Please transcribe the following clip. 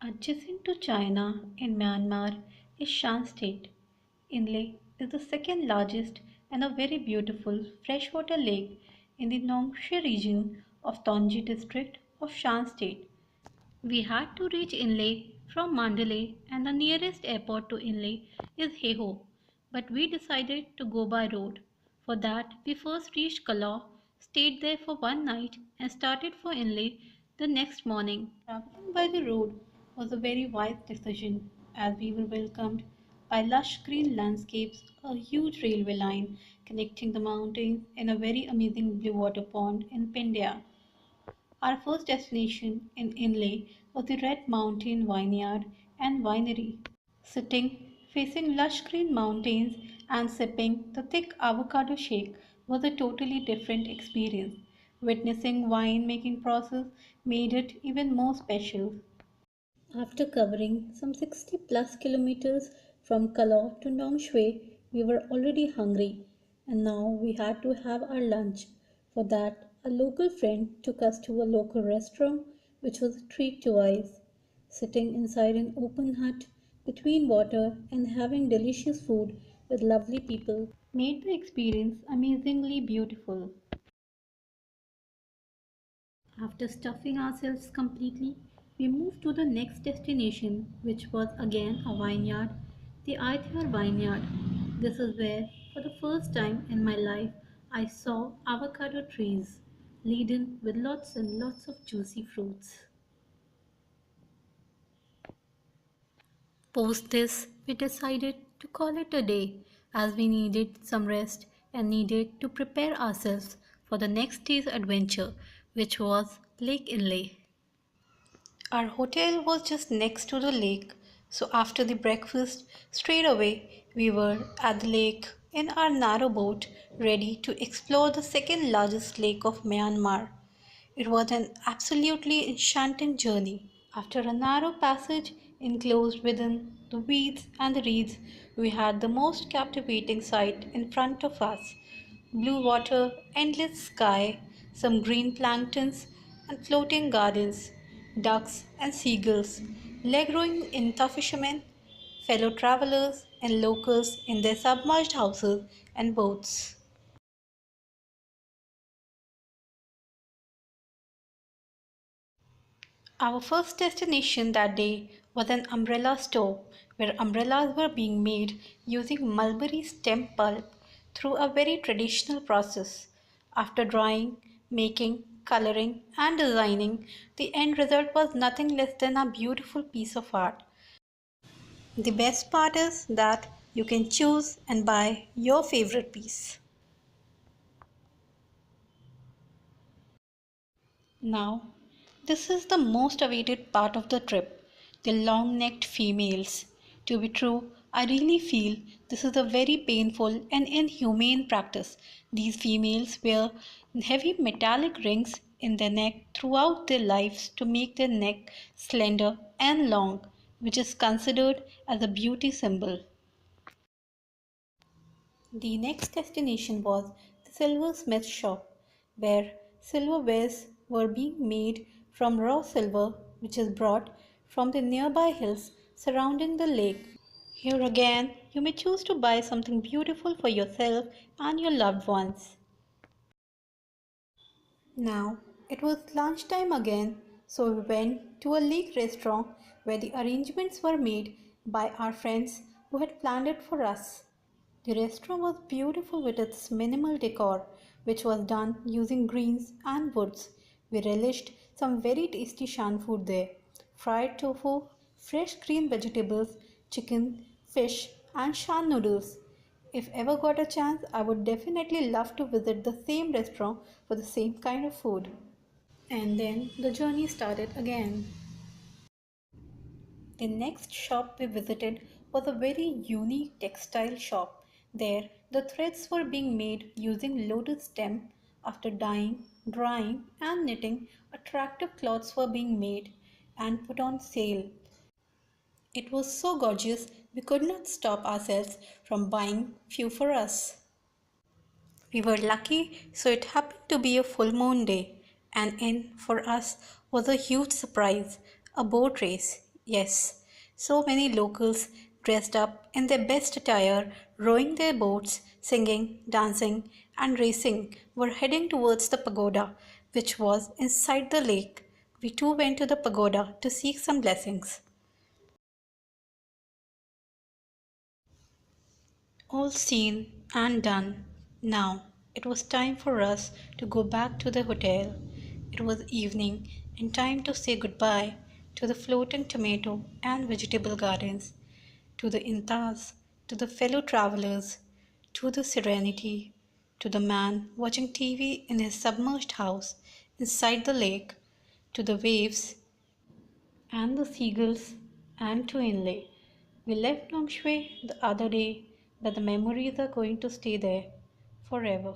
Adjacent to China in Myanmar is Shan state. Inle is the second largest and a very beautiful freshwater lake in the Naung Shwe region of Tongji district of Shan state. We had to reach Inle from Mandalay and the nearest airport to Inle is Heho, but we decided to go by road. For that, we first reached Kalaw, stayed there for one night and started for Inle the next morning. Traveling by the road was a very wise decision as we were welcomed by lush green landscapes, a huge railway line connecting the mountains, and a very amazing blue water pond in Pindia. Our first destination in Inle was the Red Mountain Vineyard and Winery. Sitting facing lush green mountains and sipping the thick avocado shake was a totally different experience. Witnessing wine making process made it even more special. After covering some 60 plus kilometers from Kalaw to Naung Shwe, we were already hungry and now we had to have our lunch. For that, a local friend took us to a local restaurant which was a treat to us. Sitting inside an open hut between water and having delicious food with lovely people made the experience amazingly beautiful. After stuffing ourselves completely, we moved to the next destination, which was again a vineyard, the Intha vineyard. This is where, for the first time in my life, I saw avocado trees laden with lots and lots of juicy fruits. Post this, we decided to call it a day as we needed some rest and needed to prepare ourselves for the next day's adventure, which was Lake Inle. Our hotel was just next to the lake, so after the breakfast, straight away we were at the lake in our narrow boat, ready to explore the second largest lake of Myanmar. It was an absolutely enchanting journey. After a narrow passage enclosed within the weeds and the reeds, we had the most captivating sight in front of us. Blue water, endless sky, some green planktons and floating gardens, ducks and seagulls, leg-rowing Intha fishermen, fellow travelers and locals in their submerged houses and boats. Our first destination that day was an umbrella store where umbrellas were being made using mulberry stem pulp through a very traditional process. After drying, making, coloring, and designing, the end result was nothing less than a beautiful piece of art. The best part is that you can choose and buy your favorite piece. Now, this is the most awaited part of the trip, the long necked females. To be true, I really feel this is a very painful and inhumane practice. These females wear heavy metallic rings in their neck throughout their lives to make their neck slender and long, which is considered as a beauty symbol. The next destination was the Silversmiths shop, where silverwares were being made from raw silver which is brought from the nearby hills surrounding the lake. Here again, you may choose to buy something beautiful for yourself and your loved ones. Now, it was lunchtime again, so we went to a lake restaurant where the arrangements were made by our friends who had planned it for us. The restaurant was beautiful with its minimal decor, which was done using greens and woods. We relished some very tasty Shan food there: fried tofu, fresh green vegetables, chicken, fish, and Shan noodles. If ever got a chance, I would definitely love to visit the same restaurant for the same kind of food. And then the journey started again. The next shop we visited was a very unique textile shop. There, the threads were being made using lotus stem. After dyeing, drying, and knitting, attractive cloths were being made and put on sale. It was so gorgeous we could not stop ourselves from buying few for us. We were lucky, so it happened to be a full moon day, and in for us was a huge surprise, a boat race. Yes, so many locals dressed up in their best attire, rowing their boats, singing, dancing, and racing, were heading towards the pagoda, which was inside the lake. We too went to the pagoda to seek some blessings. All seen and done. Now it was time for us to go back to the hotel. It was evening and time to say goodbye to the floating tomato and vegetable gardens, to the Inthas, to the fellow travelers, to the serenity, to the man watching TV in his submerged house inside the lake, to the waves and the seagulls, and to Inle. We left Naung Shwe the other day, but the memories are going to stay there forever.